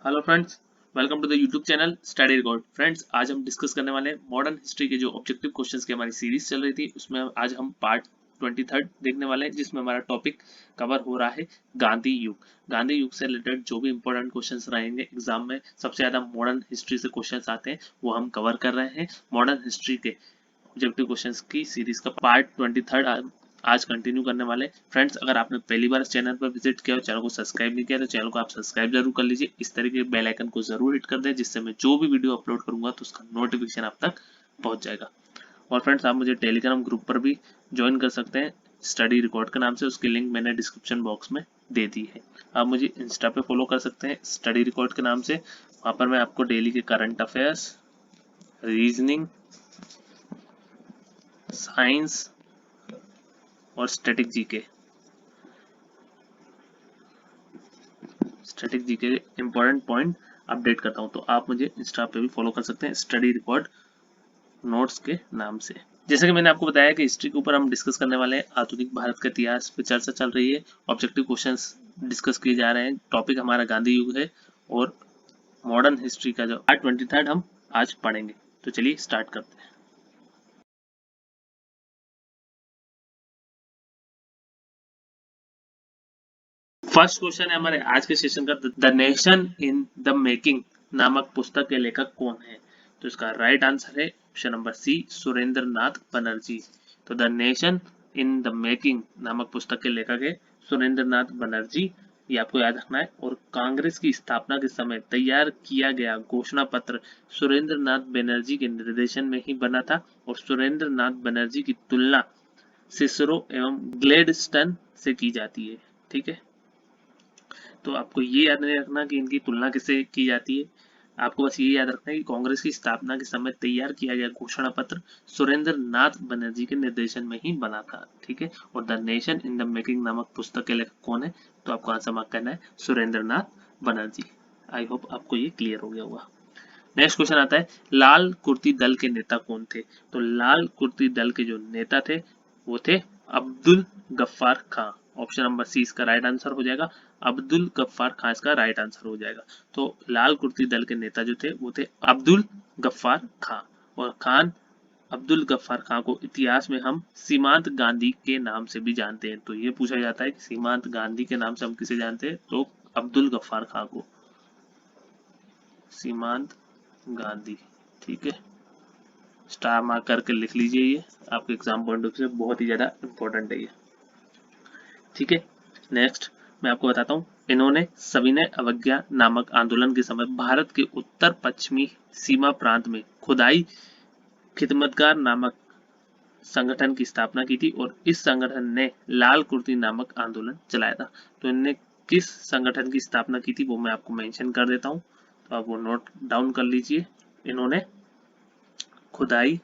Hello friends, welcome to the YouTube channel study record. Friends, आज हम discuss करने वाले हैं मॉडर्न हिस्ट्री के जो ऑब्जेक्टिव क्वेश्चंस की हमारी सीरीज चल रही थी, उसमें आज हम पार्ट 23 देखने वाले हैं, जिसमें हमारा टॉपिक कवर हो रहा है गांधी युग। गांधी युग से रिलेटेड जो भी इंपॉर्टेंट क्वेश्चंस रहेंगे एग्जाम में, सबसे ज्यादा मॉडर्न हिस्ट्री से क्वेश्चंस आते हैं, वो हम कवर कर रहे हैं। मॉडर्न हिस्ट्री के ऑब्जेक्टिव क्वेश्चंस की सीरीज का पार्ट 23 आज कंटिन्यू करने वाले। फ्रेंड्स, अगर आपने पहली बार इस चैनल पर विजिट किया और चैनल को सब्सक्राइब नहीं किया तो चैनल को आप सब्सक्राइब जरूर कर लीजिए। इस तरीके के बेल आइकन को जरूर हिट कर दें, जिससे मैं जो भी वीडियो अपलोड करूंगा तो उसका नोटिफिकेशन आप तक पहुंच जाएगा। और फ्रेंड्स, आप मुझे टेलीग्राम ग्रुप पर भी ज्वाइन कर सकते हैं स्टडी रिकॉर्ड के नाम से। उसकी लिंक मैंने डिस्क्रिप्शन बॉक्स में दे दी है। आप मुझे इंस्टा पे फॉलो कर सकते हैं स्टडी रिकॉर्ड के नाम से। वहां पर मैं आपको डेली के करंट अफेयर्स, रीजनिंग, साइंस और static GK important point update करता हूं, तो आप मुझे इंस्टा पे भी फॉलो कर सकते हैं स्टडी रिकॉर्ड नोट्स के नाम से। जैसे कि मैंने आपको बताया कि हिस्ट्री के ऊपर हम डिस्कस करने वाले हैं, आधुनिक भारत का इतिहास पे चर्चा चल रही है, ऑब्जेक्टिव क्वेश्चंस डिस्कस किए जा रहे हैं। टॉपिक हमारा गांधी युग है और मॉडर्न हिस्ट्री का जो पार्ट 23 हम आज पढ़ेंगे। तो चलिए स्टार्ट करते हैं। फर्स्ट क्वेश्चन है हमारे आज के सेशन का, the nation in the making नामक पुस्तक के लेखक कौन है? तो इसका राइट आंसर है ऑप्शन नंबर सी, सुरेंद्र नाथ बनर्जी। तो the nation in the making नामक पुस्तक के लेखक है सुरेंद्र नाथ बनर्जी। ये आपको याद रखना है। और कांग्रेस की स्थापना के समय तैयार किया गया घोषणा पत्र सुरेंद्र नाथ बनर्जी के निर्देशन में ही बना था। और सुरेंद्र नाथ बनर्जी की तुलना सिसरो एवं ग्लेडस्टन से की जाती है। ठीक है, तो आपको ये याद नहीं रखना कि इनकी तुलना किससे की जाती है। आपको बस ये याद रखना है कि कांग्रेस की स्थापना के समय तैयार किया गया घोषणा पत्र सुरेंद्र नाथ बनर्जी के निर्देशन में ही बना था। ठीक है, और the nation in the making नामक पुस्तक के लेखक कौन है? तो आपको आंसर मार्क करना है सुरेंद्र नाथ बनर्जी। आई होप आपको ये क्लियर हो गया होगा। नेक्स्ट क्वेश्चन आता है, लाल कुर्ती दल के नेता कौन थे? तो लाल कुर्ती दल के जो नेता थे वो थे अब्दुल गफ्फार खां। ऑप्शन नंबर सी इसका राइट आंसर हो जाएगा। अब्दुल गफ्फार खां इसका राइट आंसर हो जाएगा। तो लाल कुर्ती दल के नेता जो थे वो थे अब्दुल गफ्फार खां। और खान अब्दुल गफ्फार खां को इतिहास में हम सीमांत गांधी के नाम से भी जानते हैं। तो ये पूछा जाता है कि सीमांत गांधी के नाम से हम किसे जानते हैं? तो अब्दुल गफ्फार खां को सीमांत गांधी। ठीक है, स्टार मार्क करके लिख लीजिए, ये आपके एग्जाम पॉइंट ऑफ व्यू से बहुत ही ज्यादा इंपॉर्टेंट है ये। ठीक है, नेक्स्ट मैं आपको बताता हूँ, इन्होंने सविनय अवज्ञा नामक आंदोलन के समय भारत के उत्तर पश्चिमी सीमा प्रांत में खुदाई खिदमतगार नामक संगठन की स्थापना की थी। और इस संगठन ने लाल कुर्ती नामक आंदोलन चलाया था। तो इनने किस संगठन की स्थापना की थी वो मैं आपको मेंशन कर देता हूँ, तो आप वो नोट डाउन कर लीजिए। इन्होंने खुदाई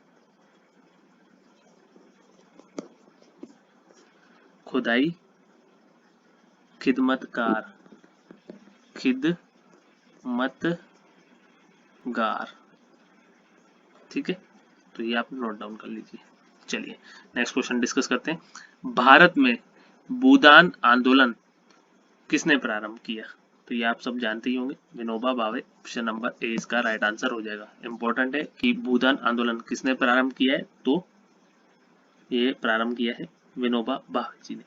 खुदाई खिदमतगार खिदमतगार। ठीक है, तो ये आप नोट डाउन कर लीजिए। चलिए नेक्स्ट क्वेश्चन डिस्कस करते हैं। भारत में भूदान आंदोलन किसने प्रारंभ किया? तो ये आप सब जानते ही होंगे, Vinoba Bhave. Option number A इसका राइट आंसर हो जाएगा। इंपॉर्टेंट है कि भूदान आंदोलन किसने प्रारंभ किया है? तो ये प्रारंभ किया है विनोबा भावे जी ने।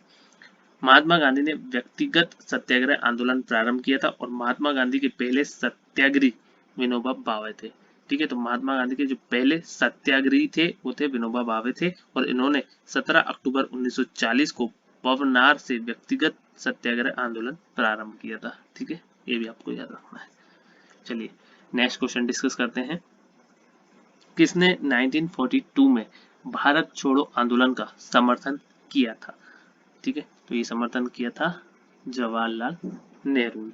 महात्मा गांधी ने व्यक्तिगत सत्याग्रह आंदोलन प्रारंभ किया था। और महात्मा गांधी के पहले सत्याग्रही विनोबा भावे थे। ठीक है, तो महात्मा गांधी के जो पहले सत्याग्रही थे वो थे विनोबा भावे थे। और इन्होंने 17 अक्टूबर 1940 को पवनार से व्यक्तिगत सत्याग्रह आंदोलन प्रारंभ किया था। ठीक है, ये भी आपको याद रखना है। चलिए नेक्स्ट क्वेश्चन डिस्कस करते हैं। किसने 1942 में भारत छोड़ो आंदोलन का समर्थन किया था? ठीक है, तो ये समर्थन किया था जवाहरलाल नेहरू ने।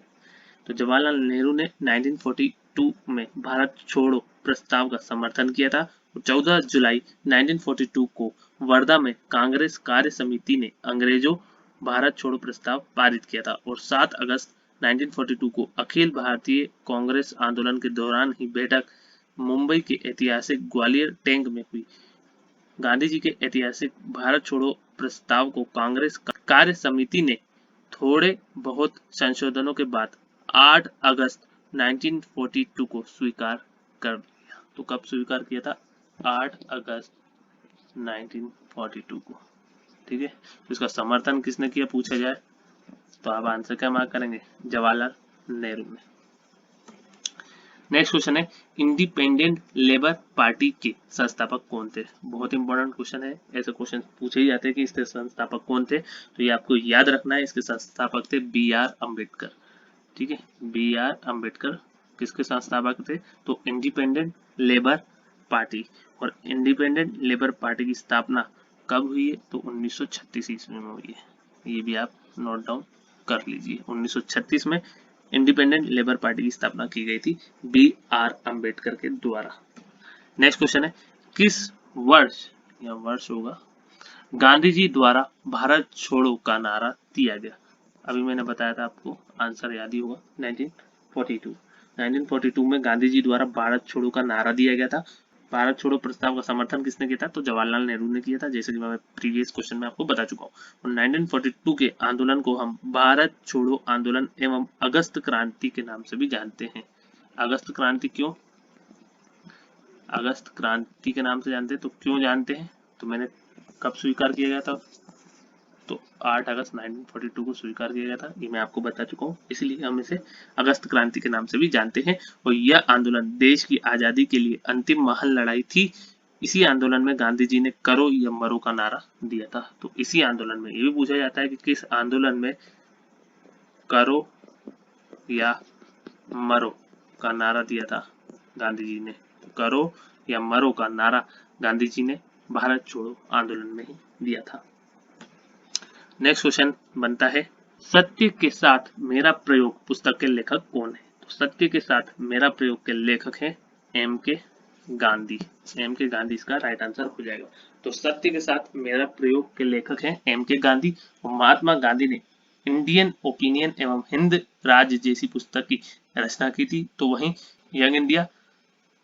तो जवाहरलाल नेहरू ने 1942 में भारत छोड़ो प्रस्ताव का समर्थन किया था। 14 जुलाई 1942 को वर्धा में कांग्रेस कार्य समिति ने अंग्रेजों भारत छोड़ो प्रस्ताव पारित किया था। और 7 अगस्त 1942 को अखिल भारतीय कांग्रेस आंदोलन के दौरान ही बैठक मुंबई के ऐतिहासिक ग्वालियर टैंक में हुई। गांधी जी के ऐतिहासिक भारत छोड़ो प्रस्ताव को कांग्रेस कार्य समिति ने थोड़े बहुत संशोधनों के बाद 8 अगस्त 1942 को स्वीकार कर लिया। तो कब स्वीकार किया था? 8 अगस्त 1942 को। ठीक है, तो इसका समर्थन किसने किया पूछा जाए तो आप आंसर क्या मार्क करेंगे? जवाहरलाल नेहरू ने। नेक्स्ट क्वेश्चन है, इंडिपेंडेंट लेबर पार्टी के संस्थापक कौन थे? बहुत इंपॉर्टेंट क्वेश्चन है, ऐसे क्वेश्चन पूछे ही जाते हैं कि इसके संस्थापक कौन थे, तो ये आपको याद रखना है। इसके संस्थापक थे बी आर अम्बेडकर। ठीक है, बी आर अम्बेडकर किसके संस्थापक थे? तो इंडिपेंडेंट लेबर पार्टी। और इंडिपेंडेंट लेबर पार्टी की स्थापना कब हुई है? तो 1936 ईस्वी में हुई है। ये भी आप नोट डाउन कर लीजिए। 1936 में इंडिपेंडेंट लेबर पार्टी की स्थापना की गई थी बी आर अम्बेडकर के द्वारा। नेक्स्ट क्वेश्चन है, किस वर्ष, या वर्ष होगा, गांधी जी द्वारा भारत छोड़ो का नारा दिया गया? अभी मैंने बताया था आपको, आंसर याद ही होगा, 1942। 1942 में गांधी जी द्वारा भारत छोड़ो का नारा दिया गया था। भारत छोड़ो प्रस्ताव का समर्थन किसने किया था? तो जवाहरलाल नेहरू ने किया था, जैसे कि मैं प्रीवियस क्वेश्चन में आपको बता चुका हूँ। और 1942 के आंदोलन को हम भारत छोड़ो आंदोलन एवं अगस्त क्रांति के नाम से भी जानते हैं। अगस्त क्रांति क्यों अगस्त क्रांति के नाम से जानते हैं? तो क्यों जानते हैं? तो मैंने कब स्वीकार किया गया था? तो 8 अगस्त 1942 को स्वीकार किया गया था, ये मैं आपको बता चुका हूँ, इसलिए हम इसे अगस्त क्रांति के नाम से भी जानते हैं। और यह आंदोलन देश की आजादी के लिए अंतिम महान लड़ाई थी। इसी आंदोलन में गांधी जी ने करो या मरो का नारा दिया था। तो इसी आंदोलन में ये भी पूछा जाता है कि किस आंदोलन में करो या मरो का नारा दिया था गांधी जी ने? करो या मरो का नारा गांधी जी ने भारत छोड़ो आंदोलन में ही दिया था। नेक्स्ट क्वेश्चन बनता है, सत्य के साथ मेरा प्रयोग पुस्तक के लेखक कौन है? तो सत्य के साथ मेरा प्रयोग के लेखक है एम के गांधी। एम के गांधी इसका राइट आंसर हो जाएगा। तो सत्य के साथ मेरा प्रयोग के लेखक है एम के गांधी। और महात्मा गांधी ने इंडियन ओपिनियन एवं हिंद राज्य जैसी पुस्तक की रचना की थी। तो वहीं यंग इंडिया,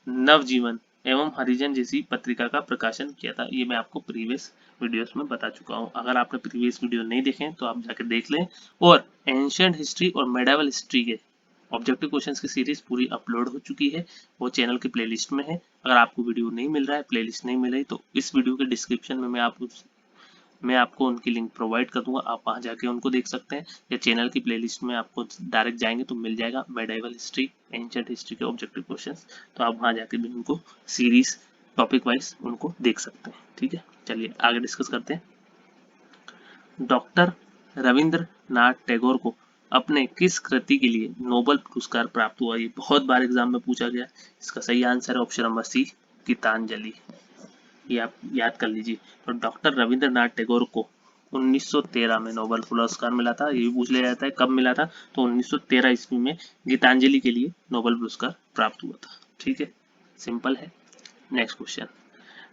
नवजीवन एवं हरिजन जैसी पत्रिका का प्रकाशन किया था। ये मैं आपको प्रीवियस वीडियोस में बता चुका हूँ। अगर आपने प्रीवियस वीडियो नहीं देखे तो आप जाके देख लें। और एंशिएंट हिस्ट्री और मेडिवल हिस्ट्री के ऑब्जेक्टिव क्वेश्चंस की सीरीज पूरी अपलोड हो चुकी है, वो चैनल की प्लेलिस्ट में है। अगर आपको वीडियो नहीं मिल रहा है, प्लेलिस्ट नहीं मिल रही, तो इस वीडियो के डिस्क्रिप्शन में मैं आपको उनकी लिंक प्रोवाइड कर दूंगा, आप वहां जाके उनको देख सकते हैं। या चैनल की प्लेलिस्ट में आपको डायरेक्ट जाएंगे तो मिल जाएगा मेडिवल हिस्ट्री, एंशिएंट हिस्ट्री के ऑब्जेक्टिव क्वेश्चंस, तो आप वहां जाके भी उनको सीरीज टॉपिक वाइज उनको देख सकते हैं। ठीक है, चलिए आगे डिस्कस करते हैं। डॉक्टर रविंद्रनाथ टैगोर को अपने किस कृति के लिए नोबेल पुरस्कार प्राप्त हुआ? ये बहुत बार एग्जाम में पूछा गया। इसका सही आंसर है ऑप्शन नंबर सी, गीतांजलि। ये आप याद कर लीजिए। तो डॉक्टर रविंद्रनाथ टैगोर को 1913 में नोबेल पुरस्कार मिला था। ये भी पूछ लिया जाता है कब मिला था, तो 1913 ईस्वी में गीतांजलि के लिए नोबेल पुरस्कार प्राप्त हुआ था। ठीक है, सिंपल है। Next question,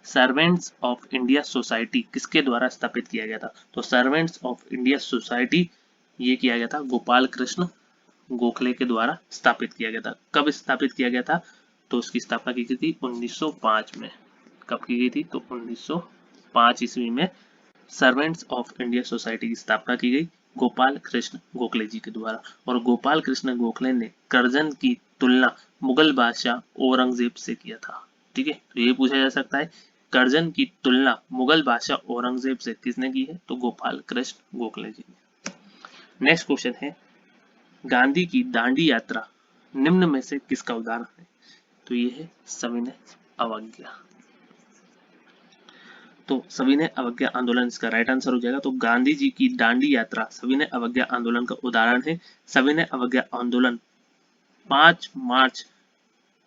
servants of India society किसके द्वारा स्थापित किया गया था? तो सर्वेंट्स ऑफ इंडिया सोसाइटी ये किया गया था गोपाल कृष्ण गोखले के द्वारा स्थापित किया गया था। कब स्थापित किया गया था? तो उसकी स्थापना की गई थी 1905 में। कब की गई थी? तो 1905 ईस्वी में सर्वेंट्स ऑफ इंडिया सोसाइटी की स्थापना की गई गोपाल कृष्ण गोखले जी के द्वारा। और गोपाल कृष्ण गोखले ने कर्जन की तुलना मुगल बादशाह औरंगजेब से किया था। ठीक है, तो ये पूछा जा सकता है कर्जन की तुलना मुगल बादशाह औरंगजेब से किसने की है? तो गोपाल कृष्ण गोखले जी ने। नेक्स्ट क्वेश्चन है, गांधी की दांडी यात्रा निम्न में से किसका उदाहरण है? तो ये है सविनय अवज्ञा। तो सविनय अवज्ञा आंदोलन इसका राइट आंसर हो जाएगा। तो गांधी जी की दांडी यात्रा सविनय अवज्ञा आंदोलन का उदाहरण है। सविनय अवज्ञा आंदोलन 5 मार्च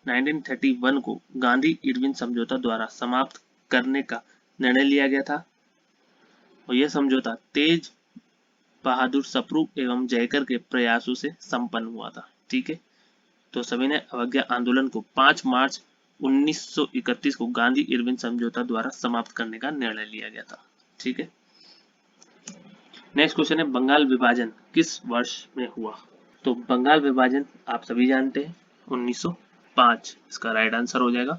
1931 को गांधी इरविन समझौता द्वारा समाप्त करने का निर्णय लिया गया था। और यह समझौता तेज बहादुर सप्रू एवं जयकर के प्रयासों से संपन्न हुआ था। ठीक है, तो सविनय अवज्ञा आंदोलन को 5 मार्च 1931 को गांधी इरविन समझौता द्वारा समाप्त करने का निर्णय लिया गया था। ठीक है, नेक्स्ट क्वेश्चन है, बंगाल विभाजन किस वर्ष में हुआ? तो बंगाल विभाजन आप सभी जानते हैं 1905 इसका राइट आंसर हो जाएगा।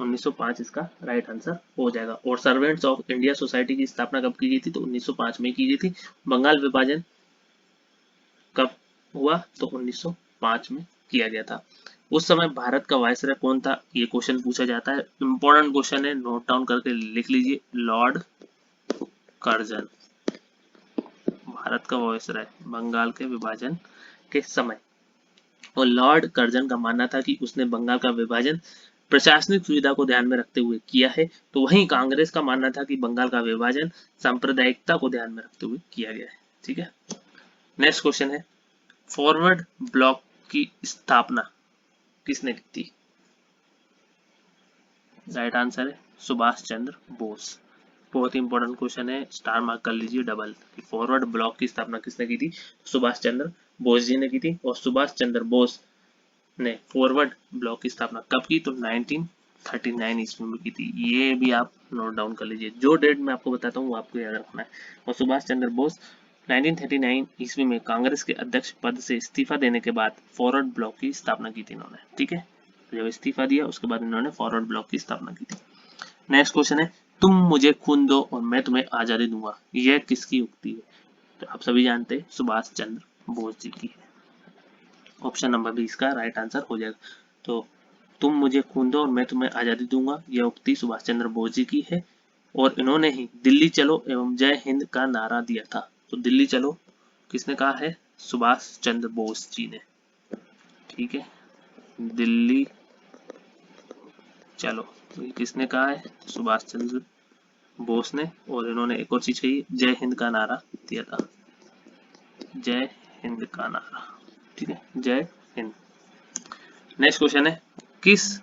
1905 इसका राइट आंसर हो जाएगा। और सर्वेंट्स ऑफ इंडिया सोसाइटी की स्थापना कब की गई थी? तो 1905 में की गई थी। बंगाल विभाजन कब हुआ? तो 1905 में किया गया था। उस समय भारत का वायसराय कौन था, ये क्वेश्चन पूछा जाता है। इंपॉर्टेंट क्वेश्चन है, नोट डाउन करके लिख लीजिए, लॉर्ड कर्जन भारत का वायसराय बंगाल के विभाजन के समय। और लॉर्ड कर्जन का मानना था कि उसने बंगाल का विभाजन प्रशासनिक सुविधा को ध्यान में रखते हुए किया है, तो वहीं कांग्रेस का मानना था कि बंगाल का विभाजन सांप्रदायिकता को ध्यान में रखते हुए किया गया है। ठीक है, नेक्स्ट क्वेश्चन है, फॉरवर्ड ब्लॉक की स्थापना किसने की थी? राइट आंसर है सुभाष चंद्र बोस। बहुत ही इंपॉर्टेंट क्वेश्चन है, स्टार मार्क कर लीजिए डबल। फॉरवर्ड ब्लॉक की स्थापना किसने की थी? सुभाष चंद्र बोस जी ने की थी। और सुभाष चंद्र बोस ने फॉरवर्ड ब्लॉक की स्थापना कब की? तो 1939 ईस्वी में की थी। ये भी आप नोट डाउन कर लीजिए, जो डेट मैं आपको बताता हूँ वो आपको याद रखना है। और सुभाष चंद्र बोस 1939 ईस्वी में कांग्रेस के अध्यक्ष पद से इस्तीफा देने के बाद फॉरवर्ड ब्लॉक की स्थापना की थी इन्होंने। ठीक है, जब इस्तीफा दिया उसके बाद इन्होंने फॉरवर्ड ब्लॉक की स्थापना की थी। नेक्स्ट क्वेश्चन है, तुम मुझे खून दो और मैं तुम्हें आजादी दूंगा, यह किसकी उक्ति है? तो आप सभी जानते हैं सुभाष चंद्र बोस जी की है। ऑप्शन नंबर 20 का राइट आंसर हो जाएगा। तो तुम मुझे खून दो और मैं तुम्हें आजादी दूंगा, यह उक्ति सुभाष चंद्र बोस जी की है। और इन्होंने ही दिल्ली चलो एवं जय हिंद का नारा दिया था। तो दिल्ली चलो किसने कहा है? सुभाष चंद्र बोस जी ने। ठीक है, दिल्ली चलो तो किसने कहा है? सुभाष चंद्र बोस ने। और इन्होंने एक और चीज कही, जय हिंद का नारा दिया था, जय हिंद का नारा। ठीक है, जय हिंद। नेक्स्ट क्वेश्चन है, किस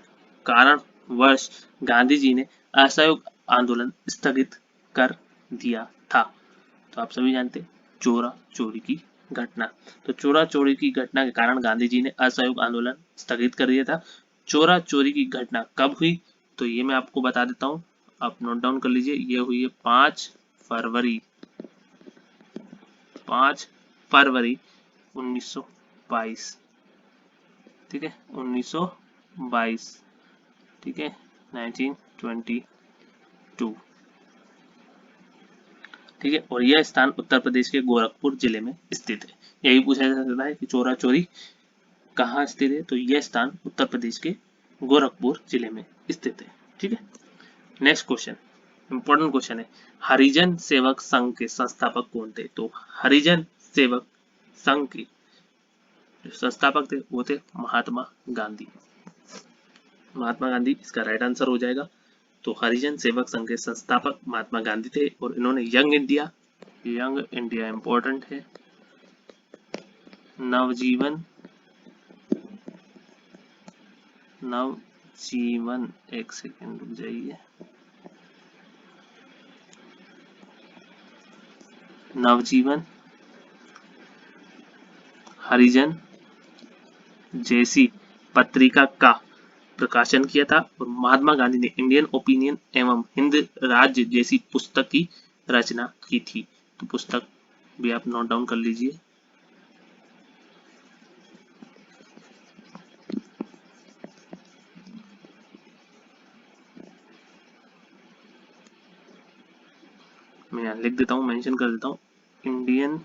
कारण वर्ष गांधी जी ने असहयोग आंदोलन स्थगित कर दिया था? तो आप सभी जानते हैं चोरा चोरी की घटना। तो चोरा चोरी की घटना के कारण गांधी जी ने असहयोग आंदोलन स्थगित कर दिया था। चोरा चोरी की घटना कब हुई? तो ये मैं आपको बता देता हूँ, आप नोट डाउन कर लीजिए। ये हुई है 5 फरवरी 1922। ठीक है, 1922। ठीक है, 1922। ठीक है, और यह स्थान उत्तर प्रदेश के गोरखपुर जिले में स्थित है। यही पूछा जा सकता है कि चोरा चोरी कहाँ स्थित है? तो यह स्थान उत्तर प्रदेश के गोरखपुर जिले में स्थित है। ठीक है, नेक्स्ट क्वेश्चन, इंपॉर्टेंट क्वेश्चन है, हरिजन सेवक संघ के संस्थापक कौन थे? तो हरिजन सेवक संघ के जो संस्थापक थे वो थे महात्मा गांधी। महात्मा गांधी इसका राइट आंसर हो जाएगा। तो हरिजन सेवक संघ के संस्थापक महात्मा गांधी थे। और इन्होंने यंग इंडिया इंपॉर्टेंट है, नवजीवन एक सेकेंड रुक जाइए, नवजीवन हरिजन जैसी पत्रिका का प्रकाशन किया था। और महात्मा गांधी ने इंडियन ओपिनियन एवं हिंद राज्य जैसी पुस्तक की रचना की थी। तो पुस्तक भी आप नोट डाउन कर लीजिए। मैं यहाँ लिख देता हूँ, मेंशन कर देता हूँ, इंडियन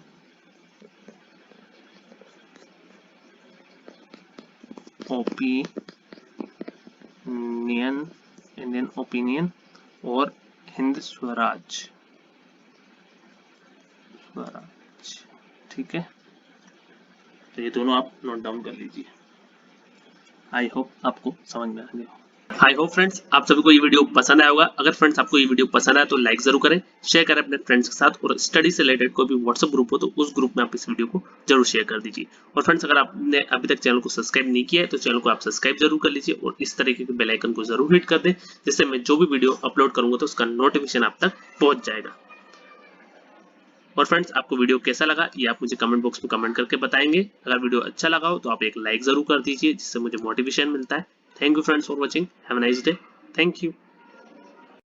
ओपिनियन और हिंद स्वराज। ठीक है, तो ये दोनों आप नोट डाउन कर लीजिए। आई होप आपको समझ में आ गया। आई होप फ्रेंड्स आप सभी को ये वीडियो पसंद आया होगा। अगर फ्रेंड्स आपको ये वीडियो पसंद आया तो लाइक जरूर करें, शेयर करें अपने फ्रेंड्स के साथ। और स्टडी से रिलेटेड कोई भी व्हाट्सएप ग्रुप हो तो उस ग्रुप में आप इस वीडियो को जरूर शेयर कर दीजिए। और फ्रेंड्स अगर आपने अभी तक चैनल को सब्सक्राइब नहीं किया है तो चैनल को आप सब्सक्राइब जरूर कर लीजिए और इस तरीके के बेल आइकन को जरूर हिट कर दें, जिससे मैं जो भी वीडियो अपलोड करूंगा तो उसका नोटिफिकेशन आप तक पहुंच जाएगा। और फ्रेंड्स आपको वीडियो कैसा लगा ये आप मुझे कमेंट बॉक्स में कमेंट करके बताएंगे। अगर वीडियो अच्छा लगा हो तो आप एक लाइक जरूर कर दीजिए, जिससे मुझे मोटिवेशन मिलता है। Thank you friends for watching, have a nice day, thank you.